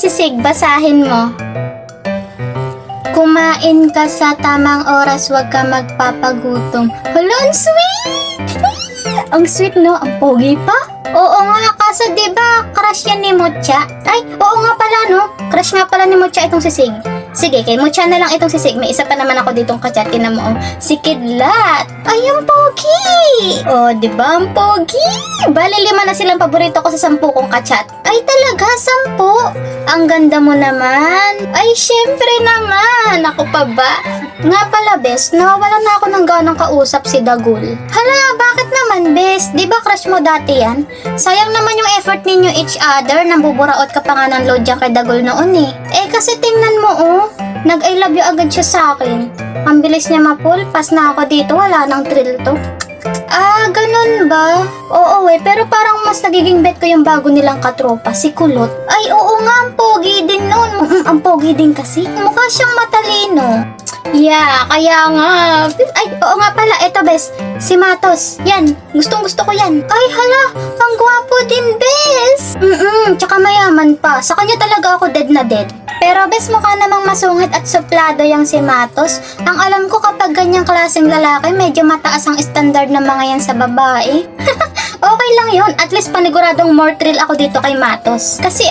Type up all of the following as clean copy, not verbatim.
sisig, basahin mo. Kumain ka sa tamang oras, wag ka magpapagutom. Hala, ang sweet! Ang sweet, no? Ang pogi pa. Oo nga, kaso diba crush yan ni Mucha? Ay, oo nga pala, no? Crush nga pala ni Mucha itong sisig. Sige, kay Mucha na lang itong sisig. May isa pa naman ako ditong kachat. Tinan mo, si Kidlat. Ay, ang pogi! Oh, diba ang pogi? Bali, 5 na silang paborito ko sa 10 kong kachat. Ay, talaga, 10? Ang ganda mo naman. Ay, syempre naman. Ako pa ba? Nga pala, bes, nawawalan na ako ng ganang kausap si Dagul. Hala, bakit naman, bes? Di ba crush mo dati yan? Sayang naman yung effort ninyo each other. Nambuburaot ka pa nga ng load dyan kay Dagul noon eh. Eh, kasi tingnan mo, oh. Nag-I love you agad siya sa akin. Ang bilis niya mapulpas na ako dito. Wala nang thrill to. Ah, ganun ba? Oo pero parang mas nagiging bet ko yung bago nilang katropa, si Kulot. Ay, oo nga, ang pogi din nun. Ang pogi din kasi. Mukha siyang matalino. Yeah, kaya nga. Ay, oo nga pala, eto bes, si Matos. Yan, gustong gusto ko yan. Ay, hala, ang gwapo din, bes. Tsaka mayaman pa. Sa kanya talaga ako dead na dead. Pero bes, mukha namang masungit at suplado yung si Matos. Ang alam ko kapag ganyang klaseng lalaki, medyo mataas ang standard ng mga yan sa babae. Okay lang yun, at least paniguradong more thrill ako dito kay Matos. Kasi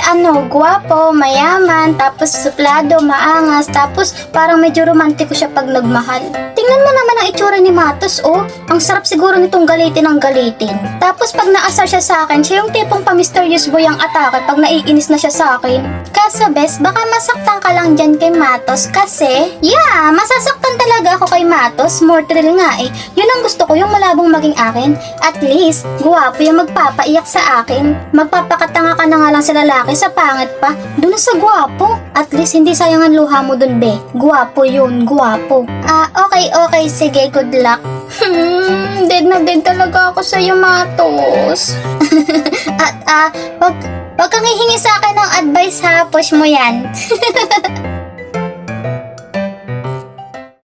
gwapo, mayaman, tapos suplado, maangas, tapos parang medyo romantiko siya pag nagmahal. Tingnan mo naman ang itsura ni Matos, oh. Ang sarap siguro nitong galitin ng galitin. Tapos pag naasar siya sa akin, siya yung tipong pa-mysterious boy ang atake pag naiinis na siya sa akin. Kaso bes, baka masaktan ka lang dyan kay Matos kasi, yeah, masasaktan talaga ako kay Matos. More thrill nga eh. Yun ang gusto ko, yung malabong maging akin. At least, gwapo yung magpapaiyak sa akin. Magpapakatanga ka na nga lang sa lalaki, sa pangit pa. Doon na sa gwapo. At least hindi sayang ang luha mo dun, be. Gwapo yun, gwapo. Okay, sige, good luck. Dead na dead talaga ako sa'yo, Matos. At wag kang hihingi sa akin ng advice ha, push mo yan.